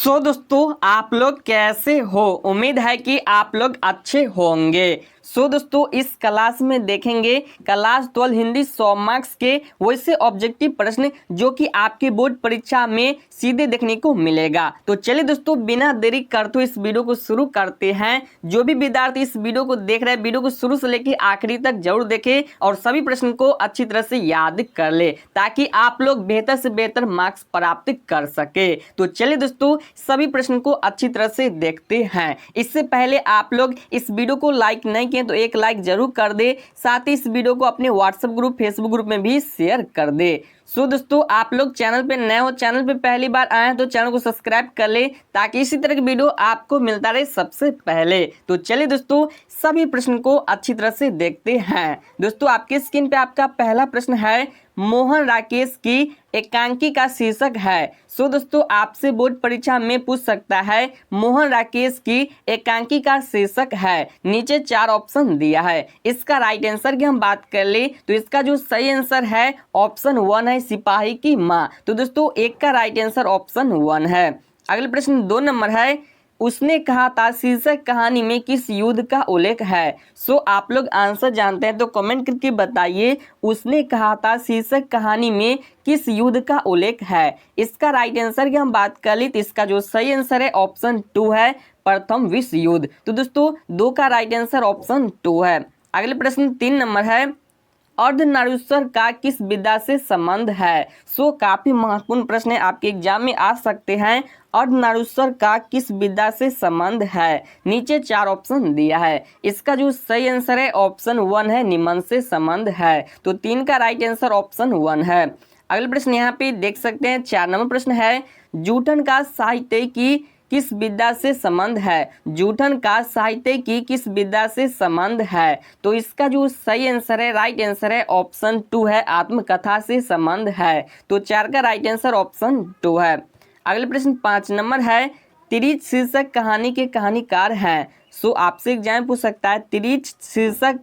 दोस्तों आप लोग कैसे हो। उम्मीद है कि आप लोग अच्छे होंगे। दोस्तों इस क्लास में देखेंगे क्लास 12 हिंदी 100 मार्क्स के वैसे ऑब्जेक्टिव प्रश्न जो कि आपके बोर्ड परीक्षा में सीधे देखने को मिलेगा। तो चलिए दोस्तों बिना देरी करते हुए इस वीडियो को शुरू करते हैं। जो भी विद्यार्थी इस वीडियो को देख रहे हैं वीडियो को शुरू से लेकर आखिरी तक जरूर देखें और सभी प्रश्न को अच्छी तरह से याद कर ले ताकि आप लोग बेहतर से बेहतर मार्क्स प्राप्त कर सके। तो चलिए दोस्तों सभी प्रश्न को अच्छी तरह से देखते हैं। इससे पहले आप लोग इस वीडियो को लाइक नहीं किए तो एक लाइक जरूर कर दे, साथ ही इस वीडियो को अपने व्हाट्सएप ग्रुप फेसबुक ग्रुप में भी शेयर कर दे। दोस्तों आप लोग चैनल पे नए हो, चैनल पे पहली बार आए हैं तो चैनल को सब्सक्राइब कर ले ताकि इसी तरह की वीडियो आपको मिलता रहे सबसे पहले। तो चलिए दोस्तों सभी प्रश्न को अच्छी तरह से देखते हैं। दोस्तों आपके स्क्रीन पे आपका पहला प्रश्न है, मोहन राकेश की एकांकी का शीर्षक है। दोस्तों आपसे बोर्ड परीक्षा में पूछ सकता है मोहन राकेश की एकांकी का शीर्षक है। नीचे 4 ऑप्शन दिया है। इसका राइट आंसर की हम बात कर ले तो इसका जो सही आंसर है ऑप्शन 1 है, सिपाही की माँ। तो दोस्तों एक का राइट आंसर ऑप्शन 1 है। अगले प्रश्न 2 नंबर है, उसने कहा था शीर्षक कहानी में किस युद्ध का उल्लेख है। आप लोग आंसर जानते हैं तो कमेंट करके बताइए उसने कहा था शीर्षक कहानी में किस युद्ध का उल्लेख है। इसका राइट आंसर की हम बात कर ली तो इसका जो सही आंसर है ऑप्शन 2 है, प्रथम विश्व युद्ध। तो दोस्तों 2 का राइट आंसर ऑप्शन 2 है। अगले प्रश्न 3 नंबर है, अर्धनारीश्वर का किस विद्या से संबंध है। काफी महत्वपूर्ण प्रश्न है, आपके एग्जाम में आ सकते हैं। अर्धनारीश्वर का किस विद्या से संबंध है। नीचे 4 ऑप्शन दिया है। इसका जो सही आंसर है ऑप्शन 1 है, निमन से संबंध है। तो 3 का राइट आंसर ऑप्शन 1 है। अगले प्रश्न यहाँ पे देख सकते हैं 4 नंबर प्रश्न है, जूठन का साहित्य की किस विद्या से संबंध है। जूठन का साहित्य की किस विद्या से संबंध है। तो इसका जो सही आंसर है राइट आंसर है ऑप्शन 2 है, आत्मकथा से संबंध है। तो 4 का राइट आंसर ऑप्शन 2 है। अगले प्रश्न 5 नंबर है, तिरीच शीर्षक कहानी के कहानीकार हैं। आपसे एग्जाम पूछ सकता है तिरीच शीर्षक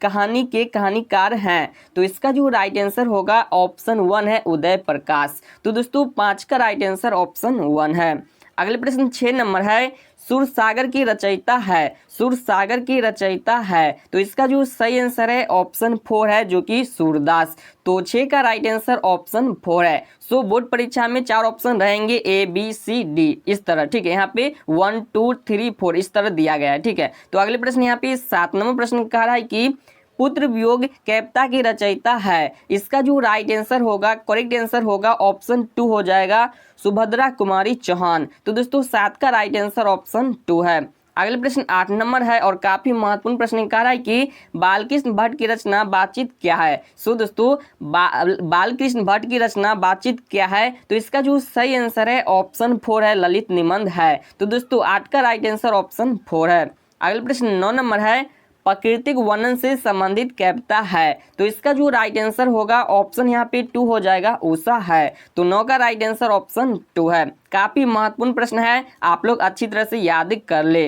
कहानी के कहानीकार हैं। तो इसका जो राइट आंसर होगा ऑप्शन 1 है, उदय प्रकाश। तो दोस्तों 5 का राइट आंसर ऑप्शन 1 है। अगले प्रश्न 6 नंबर है, सूरसागर की रचयिता है। सूरसागर की रचयिता है। तो इसका जो सही आंसर है ऑप्शन 4 है, जो कि सूरदास। तो 6 का राइट आंसर ऑप्शन 4 है। बोर्ड परीक्षा में 4 ऑप्शन रहेंगे A B C D इस तरह, ठीक है। यहाँ पे 1 2 3 4 इस तरह दिया गया है, ठीक है। तो अगले प्रश्न यहाँ पे 7 नंबर प्रश्न कह रहा है कि पुत्र वियोग कैप्ता की रचयिता है। इसका जो राइट आंसर होगा, करेक्ट आंसर होगा ऑप्शन 2 हो जाएगा, सुभद्रा कुमारी चौहान। तो दोस्तों 7 का राइट आंसर ऑप्शन 2 है। अगले प्रश्न 8 नंबर है और काफी महत्वपूर्ण प्रश्न कह रहा है कि बालकृष्ण भट्ट की रचना बातचीत क्या है। दोस्तों बालकृष्ण भट्ट की रचना बातचीत क्या है। तो इसका जो सही आंसर है ऑप्शन 4 है, ललित निबंध है। तो दोस्तों 8 का राइट आंसर ऑप्शन 4 है। अगले प्रश्न 9 नंबर है, प्राकृतिक वर्णन से संबंधित कविता है। तो इसका जो राइट आंसर होगा ऑप्शन यहाँ पे 2 हो जाएगा, उषा है। तो 9 का राइट आंसर ऑप्शन 2 है। काफी महत्वपूर्ण प्रश्न है, आप लोग अच्छी तरह से याद कर ले।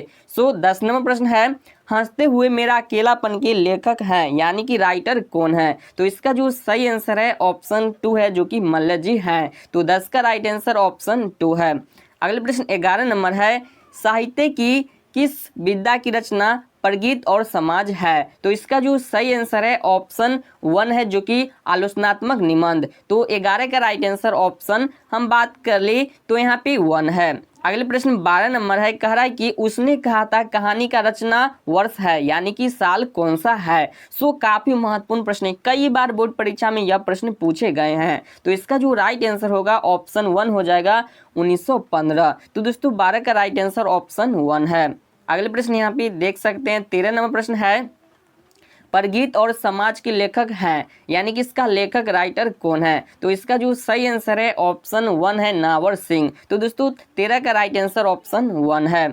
10 नंबर प्रश्न है, हंसते हुए मेरा अकेलापन के लेखक हैं, यानी कि राइटर कौन है। तो इसका जो सही आंसर है ऑप्शन 2 है, जो कि मल्ल जी हैं। तो 10 का राइट आंसर ऑप्शन 2 है। अगले प्रश्न 11 नंबर है, साहित्य की किस विद्या की रचना प्रगीत और समाज है। तो इसका जो सही आंसर है ऑप्शन 1 है, जो कि आलोचनात्मक निबंध। तो 11 का राइट आंसर ऑप्शन हम बात कर ले तो यहाँ पे 1 है। अगले प्रश्न 12 नंबर है, कह रहा है कि उसने कहा था कहानी का रचना वर्ष है, यानी कि साल कौन सा है। काफी महत्वपूर्ण प्रश्न है, कई बार बोर्ड परीक्षा में यह प्रश्न पूछे गए हैं। तो इसका जो राइट आंसर होगा ऑप्शन 1 हो जाएगा, 1915। तो दोस्तों 12 का राइट आंसर ऑप्शन 1 है। अगले प्रश्न यहाँ पे देख सकते हैं 13 नंबर प्रश्न है, प्रगीत और समाज के लेखक हैं, यानी कि इसका लेखक राइटर कौन है। तो इसका जो सही आंसर है ऑप्शन 1 है, नावर सिंह। तो दोस्तों 13 का राइट आंसर ऑप्शन 1 है।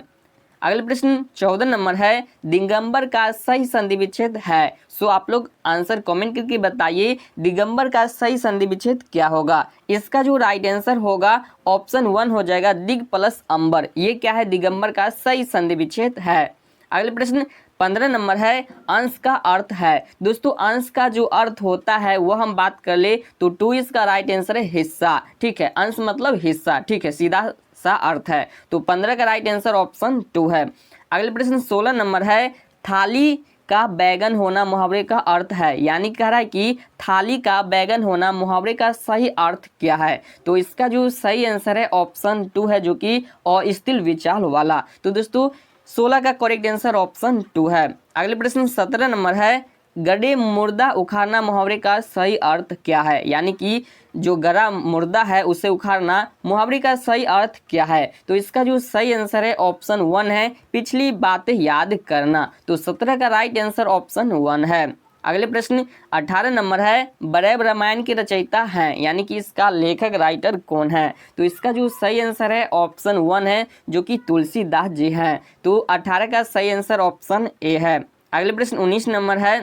अगले प्रश्न 14 नंबर है, दिगंबर का सही संधि विच्छेद है। आप लोग आंसर कमेंट करके बताइए दिगंबर का सही संधि विच्छेद क्या होगा। इसका जो राइट आंसर होगा ऑप्शन 1 हो जाएगा, दिग प्लस अंबर। ये क्या है, दिगंबर का सही संधि विच्छेद है। अगले प्रश्न 15 नंबर है, अंश का अर्थ है। दोस्तों अंश का जो अर्थ होता है वह हम बात कर ले तो 2 इसका राइट आंसर है, हिस्सा। ठीक है, अंश मतलब हिस्सा। ठीक है, सीधा सा अर्थ है। तो 15 का राइट आंसर ऑप्शन 2 है। अगले प्रश्न 16 नंबर है, थाली का बैगन होना मुहावरे का अर्थ है। यानी कह रहा है कि थाली का बैगन होना मुहावरे का सही अर्थ क्या है। तो इसका जो सही आंसर है ऑप्शन 2 है, जो कि अस्थिर विचार वाला। तो दोस्तों 16 का करेक्ट आंसर ऑप्शन 2 है। अगले प्रश्न 17 नंबर है, गड़े मुर्दा उखाड़ना मुहावरे का सही अर्थ क्या है। यानी कि जो गड़ा मुर्दा है उसे उखाड़ना मुहावरे का सही अर्थ क्या है। तो इसका जो सही आंसर है ऑप्शन 1 है, पिछली बातें याद करना। तो 17 का राइट आंसर ऑप्शन 1 है। अगले प्रश्न 18 नंबर है, बड़े रामायण के रचयिता हैं। यानी कि इसका लेखक राइटर कौन है। तो इसका जो सही आंसर है ऑप्शन 1 है, जो कि तुलसीदास जी हैं। तो 18 का सही आंसर ऑप्शन ए है। अगले प्रश्न 19 नंबर है,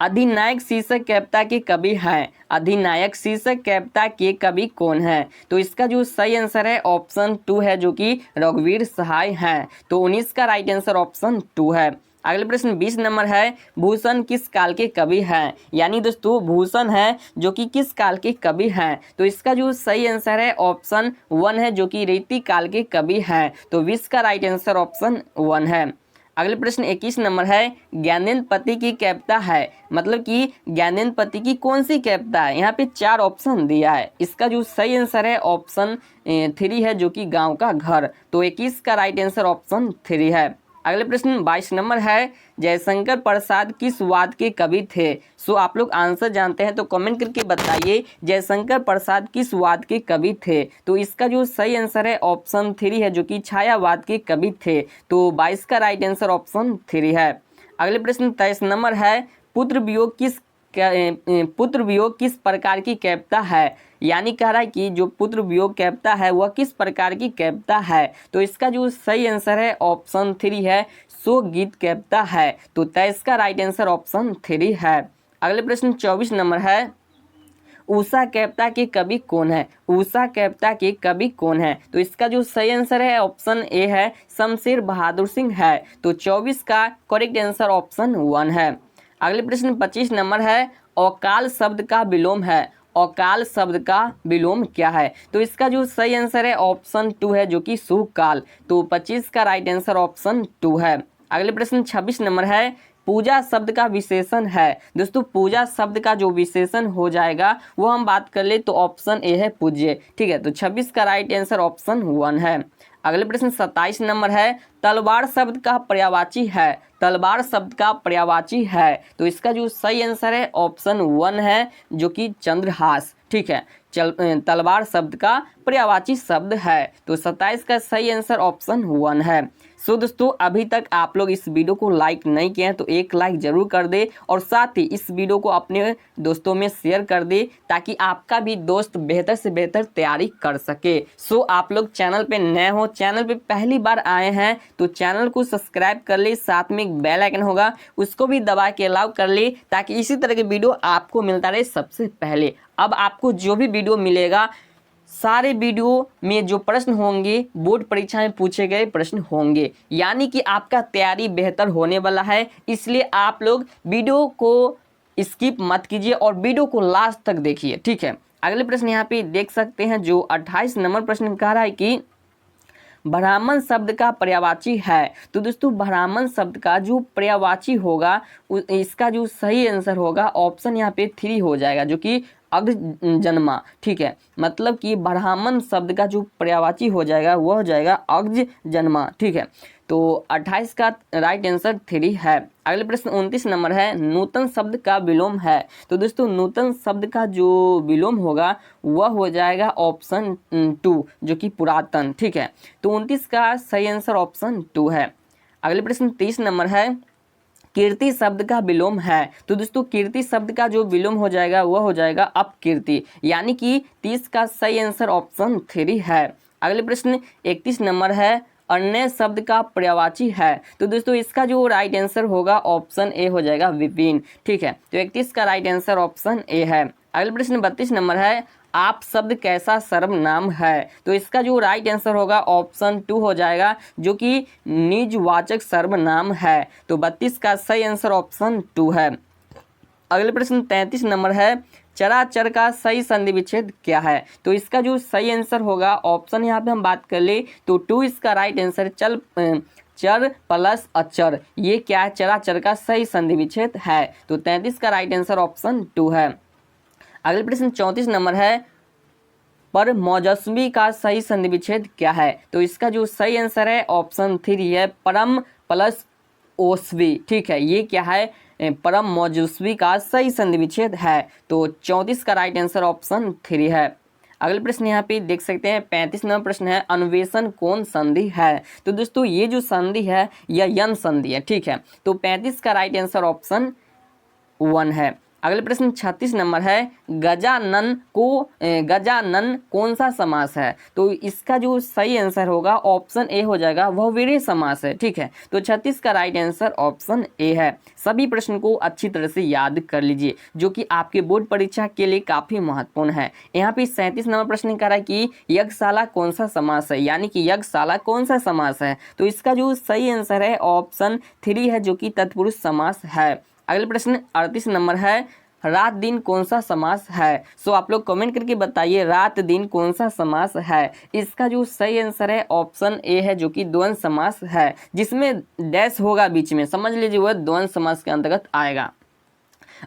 अधिनायक शीर्षक कविता के कवि हैं। अधिनायक शीर्षक कविता के कवि कौन है। तो इसका जो सही आंसर है ऑप्शन 2 है, जो कि रघुवीर सहाय हैं। तो 19 का राइट आंसर ऑप्शन 2 है। अगले प्रश्न 20 नंबर है, भूषण किस काल के कवि हैं। यानी दोस्तों भूषण है जो कि किस काल के कवि हैं। तो इसका जो सही आंसर है ऑप्शन 1 है, जो कि रीति काल के कवि हैं। तो 20 का राइट आंसर ऑप्शन 1 है। अगले प्रश्न 21 नंबर है, ज्ञानेंद्र पति की कविता है। मतलब कि ज्ञानेंद्र पति की कौन सी कविता है। यहाँ पे 4 ऑप्शन दिया है। इसका जो सही आंसर है ऑप्शन 3 है, जो कि गांव का घर। तो 21 का राइट आंसर ऑप्शन 3 है। अगले प्रश्न 22 नंबर है, जयशंकर प्रसाद किस वाद के कवि थे। सो आप लोग आंसर जानते हैं तो कमेंट करके बताइए, जयशंकर प्रसाद किस वाद के कवि थे। तो इसका जो सही आंसर है ऑप्शन 3 है, जो कि छायावाद के कवि थे। तो 22 का राइट आंसर ऑप्शन 3 है। अगले प्रश्न 23 नंबर है, पुत्र वियोग किस प्रकार की कविता है। यानी कह रहा है कि जो पुत्र वियोग कविता है वह किस प्रकार की कविता है। तो इसका जो सही आंसर है ऑप्शन 3 है, शोक गीत कविता है। तो 23 का राइट आंसर ऑप्शन 3 है। अगले प्रश्न 24 नंबर है, उषा कविता के कवि कौन है। उषा कविता के कवि कौन है। तो इसका जो सही आंसर है ऑप्शन ए है, शमशेर बहादुर सिंह है। तो 24 का करेक्ट आंसर ऑप्शन 1 है। अगले प्रश्न 25 नंबर है, अकाल शब्द का विलोम है। अकाल शब्द का विलोम क्या है। तो इसका जो सही आंसर है ऑप्शन 2 है, जो कि सुकाल। तो 25 का राइट आंसर ऑप्शन 2 है। अगले प्रश्न 26 नंबर है, पूजा शब्द का विशेषण है। दोस्तों पूजा शब्द का जो विशेषण हो जाएगा वो हम बात कर ले तो ऑप्शन ए है, पूज्य। ठीक है, तो 26 का राइट आंसर ऑप्शन 1 है। अगले प्रश्न 27 नंबर है, तलवार शब्द का पर्यायवाची है। तलवार शब्द का पर्यायवाची है। तो इसका जो सही आंसर है ऑप्शन 1 है, जो कि चंद्रहास। ठीक है, तलवार शब्द का पर्यायवाची शब्द है। तो 27 का सही आंसर ऑप्शन 1 है। सो दोस्तों अभी तक आप लोग इस वीडियो को लाइक नहीं किए हैं तो एक लाइक जरूर कर दे, और साथ ही इस वीडियो को अपने दोस्तों में शेयर कर दे, ताकि आपका भी दोस्त बेहतर से बेहतर तैयारी कर सके। सो आप लोग चैनल पे नए हो, चैनल पे पहली बार आए हैं तो चैनल को सब्सक्राइब कर ले, साथ में एक बेल आइकन होगा उसको भी दबा के अलाउ कर ले, ताकि इसी तरह के वीडियो आपको मिलता रहे सबसे पहले। अब आपको जो भी वीडियो मिलेगा सारे वीडियो में जो प्रश्न होंगे बोर्ड परीक्षा में पूछे गए प्रश्न होंगे, यानी कि आपका तैयारी बेहतर होने वाला है। इसलिए आप लोग वीडियो को स्किप मत कीजिए और वीडियो को लास्ट तक देखिए। ठीक है, अगले प्रश्न यहाँ पे देख सकते हैं, जो 28 नंबर प्रश्न कह रहा है कि ब्राह्मण शब्द का पर्यायवाची है। तो दोस्तों ब्राह्मण शब्द का जो पर्यायवाची होगा इसका जो सही आंसर होगा ऑप्शन यहाँ पे 3 हो जाएगा, जो कि अग्रजन्मा। ठीक है, मतलब कि ब्राह्मण शब्द का जो पर्यायवाची हो जाएगा वह हो जाएगा अग्रजन्मा। ठीक है, तो 28 का राइट आंसर 3 है। अगले प्रश्न 29 नंबर है, नूतन शब्द का विलोम है। तो दोस्तों नूतन शब्द का जो विलोम होगा वह हो जाएगा ऑप्शन 2, जो कि पुरातन। ठीक है, तो 29 का सही आंसर ऑप्शन 2 है। अगले प्रश्न 30 नंबर है, कीर्ति शब्द का विलोम है। तो दोस्तों कीर्ति शब्द का जो विलोम हो जाएगा वह हो जाएगा अपकीर्ति, यानी कि 30 का सही आंसर ऑप्शन 3 है। अगले प्रश्न 31 नंबर है, अन्य शब्द का पर्यायवाची है। तो दोस्तों इसका जो राइट आंसर होगा ऑप्शन ए हो जाएगा विपिन। ठीक है, तो 31 का राइट आंसर ऑप्शन ए है। अगले प्रश्न 32 नंबर है, आप शब्द कैसा सर्वनाम है। तो इसका जो राइट आंसर होगा ऑप्शन 2 हो जाएगा, जो कि निजवाचक सर्वनाम है। तो 32 का सही आंसर ऑप्शन 2 है। अगले प्रश्न 33 नंबर है, चराचर का सही संधि विच्छेद क्या है? तो इसका जो सही आंसर होगा ऑप्शन यहाँ पे हम बात कर ले तो 2 इसका राइट आंसर। चर प्लस अचर, ये क्या है? चराचर का सही संधि विच्छेद है। तो 33 का राइट आंसर ऑप्शन 2 है। अगले प्रश्न 34 नंबर है, पर मौजस्वी का सही संधि विच्छेद क्या है? तो इसका जो सही आंसर है ऑप्शन 3 है, परम प्लस ओस्वी। ठीक है, ये क्या है? परम मौजस्वी का सही संधि विच्छेद है। तो 34 का राइट आंसर ऑप्शन 3 है। अगले प्रश्न यहाँ पे देख सकते हैं 35 नंबर प्रश्न है, अन्वेषण कौन संधि है? तो दोस्तों ये जो संधि है यह यन संधि है। ठीक है, तो 35 का राइट आंसर ऑप्शन 1 है। अगले प्रश्न 36 नंबर है, गजानन कौन सा समास है? तो इसका जो सही आंसर होगा ऑप्शन ए हो जाएगा, वह वीर्य समास है। ठीक है, तो 36 का राइट आंसर ऑप्शन ए है। सभी प्रश्न को अच्छी तरह से याद कर लीजिए, जो कि आपके बोर्ड परीक्षा के लिए काफी महत्वपूर्ण है। यहाँ पे 37 नंबर प्रश्न कह रहा है कि यज्ञशाला कौन सा समास है, यानी कि यज्ञशाला कौन सा समास है? तो इसका जो सही आंसर है ऑप्शन 3 है, जो कि तत्पुरुष समास है। अगले प्रश्न 38 नंबर है, रात दिन कौन सा समास है? सो आप लोग कमेंट करके बताइए रात दिन कौन सा समास है। इसका जो सही आंसर है ऑप्शन ए है, जो कि द्वंद्व समास है, जिसमें डैश होगा बीच में, समझ लीजिए वह द्वंद्व समास के अंतर्गत आएगा।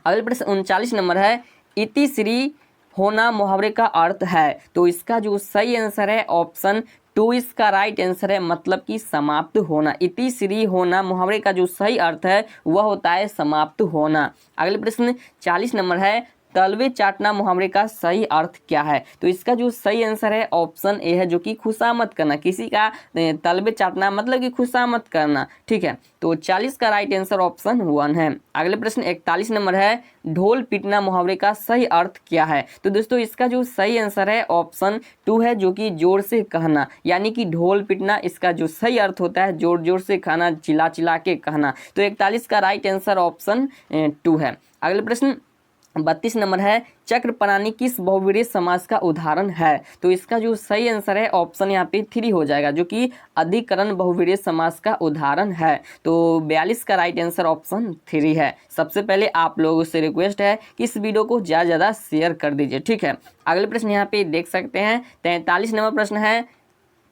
अगले प्रश्न 39 नंबर है, इति श्री होना मुहावरे का अर्थ है? तो इसका जो सही आंसर है ऑप्शन 2 इसका राइट आंसर है, मतलब कि समाप्त होना। इति श्री होना मुहावरे का जो सही अर्थ है वह होता है समाप्त होना। अगले प्रश्न 40 नंबर है, तलवे चाटना मुहावरे का सही अर्थ क्या है? तो इसका जो सही आंसर है ऑप्शन ए है, जो कि खुशामत करना, किसी का तलवे चाटना मतलब कि खुशामत करना। ठीक है, तो 40 का राइट आंसर ऑप्शन 1 है। अगले प्रश्न 41 नंबर है, ढोल पीटना मुहावरे का सही अर्थ क्या है? तो दोस्तों इसका जो सही आंसर है ऑप्शन 2 है, जो कि जोर से कहना, यानी कि ढोल पीटना इसका जो सही अर्थ होता है जोर जोर से कहना, चिल्ला चिल्ला के कहना। तो 41 का राइट आंसर ऑप्शन 2 है। अगले प्रश्न 32 नंबर है, चक्र प्रणाली किस बहुवीर्य समास का उदाहरण है? तो इसका जो सही आंसर है ऑप्शन यहाँ पे 3 हो जाएगा, जो कि अधिकरण बहुवीर्य समास का उदाहरण है। तो 42 का राइट आंसर ऑप्शन 3 है। सबसे पहले आप लोगों से रिक्वेस्ट है कि इस वीडियो को ज़्यादा ज़्यादा शेयर कर दीजिए। ठीक है, अगले प्रश्न यहाँ पे देख सकते हैं 43 नंबर प्रश्न है,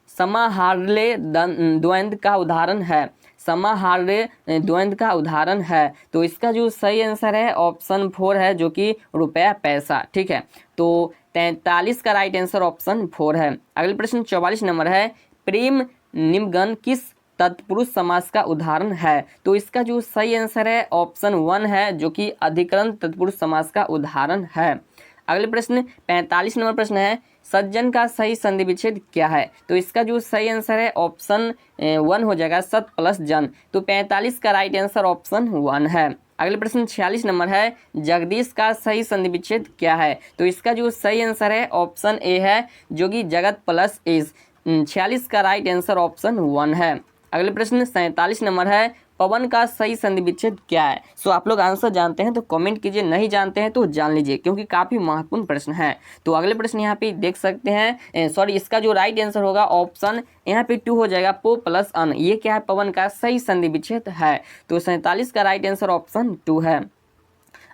समाहार्य द्वंद्व का उदाहरण है? समाहार्य द्वंद्व का उदाहरण है, तो इसका जो सही आंसर है ऑप्शन 4 है, जो कि रुपया पैसा। ठीक है, तो 43 का राइट आंसर ऑप्शन 4 है। अगले प्रश्न 44 नंबर है, प्रेम निमगन किस तत्पुरुष समास का उदाहरण है? तो इसका जो सही आंसर है ऑप्शन 1 है, जो कि अधिकरण तत्पुरुष समास का उदाहरण है। अगले प्रश्न 45 नंबर प्रश्न है, सज्जन का सही संधि विच्छेद क्या है? तो इसका जो सही आंसर है ऑप्शन 1 हो जाएगा, सत प्लस जन। तो 45 का राइट आंसर ऑप्शन 1 है। अगले प्रश्न 46 नंबर है, जगदीश का सही संधि विच्छेद क्या है? तो इसका जो सही आंसर है ऑप्शन ए है, जो कि जगत प्लस इस। 46 का राइट आंसर ऑप्शन 1 है। अगले प्रश्न 47 नंबर है, पवन का सही संधि विच्छेद क्या है? सो आप लोग आंसर जानते हैं तो कमेंट कीजिए, नहीं जानते हैं तो जान लीजिए, क्योंकि काफी महत्वपूर्ण प्रश्न है। तो अगले प्रश्न यहाँ पे देख सकते हैं, सॉरी इसका जो राइट आंसर होगा ऑप्शन यहाँ पे 2 हो जाएगा, पो प्लस अन। ये क्या है? पवन का सही संधि विच्छेद है। तो 47 का राइट आंसर ऑप्शन 2 है।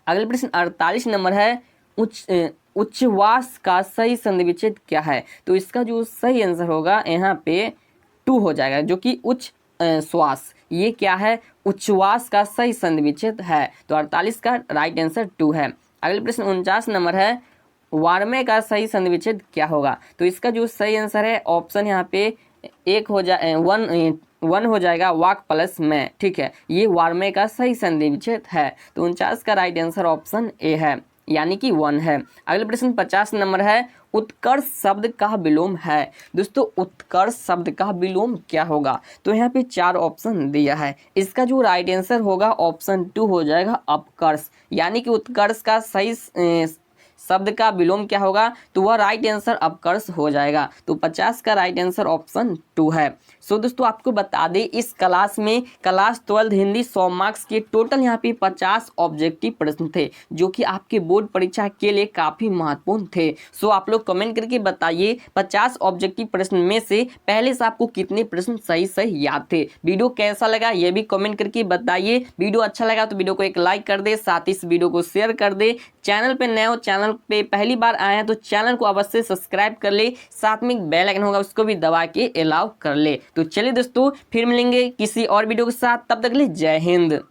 अगले प्रश्न 48 नंबर है, उच्छ्वास का सही संधि विच्छेद क्या है? तो इसका जो सही आंसर होगा यहाँ पे 2 हो जाएगा, जो कि उच्च श्वास। ये क्या है? उच्छ्वास का सही संधि विच्छेद है। तो 48 का राइट आंसर 2 है। अगले प्रश्न 49 नंबर है, वार्मे का सही संधि विच्छेद क्या होगा? तो इसका जो सही आंसर है ऑप्शन यहाँ पे 1 हो जाए 1 हो जाएगा, वाक प्लस में। ठीक है, ये वार्मे का सही संधि विच्छेद है। तो 49 का राइट आंसर ऑप्शन ए है, यानी कि 1 है। अगले प्रश्न 50 नंबर है, उत्कर्ष शब्द का विलोम है। दोस्तों उत्कर्ष शब्द का विलोम क्या होगा? तो यहाँ पे 4 ऑप्शन दिया है। इसका जो राइट आंसर होगा ऑप्शन 2 हो जाएगा, अपकर्ष। यानी कि उत्कर्ष का शब्द का विलोम क्या होगा, तो वह राइट आंसर ऑफकोर्स हो जाएगा। तो 50 का राइट आंसर ऑप्शन 2 है। सो दोस्तों आपको बता दें इस क्लास में क्लास 12 हिंदी 100 मार्क्स के टोटल यहाँ पे 50 ऑब्जेक्टिव प्रश्न थे जो कि आपके बोर्ड परीक्षा के लिए काफी महत्वपूर्ण थे। सो आप लोग कमेंट करके बताइए 50 ऑब्जेक्टिव प्रश्न में से पहले से आपको कितने प्रश्न सही सही याद थे। वीडियो कैसा लगा ये भी कमेंट करके बताइए। वीडियो अच्छा लगा तो वीडियो को एक लाइक कर दे, साथ ही इस वीडियो को शेयर कर दे। चैनल पे नए हो, चैनल पे पहली बार आए हैं तो चैनल को अवश्य सब्सक्राइब कर ले, साथ में बेल आइकन होगा उसको भी दबा के अलाउ कर ले। तो चलिए दोस्तों फिर मिलेंगे किसी और वीडियो के साथ, तब तक के लिए जय हिंद।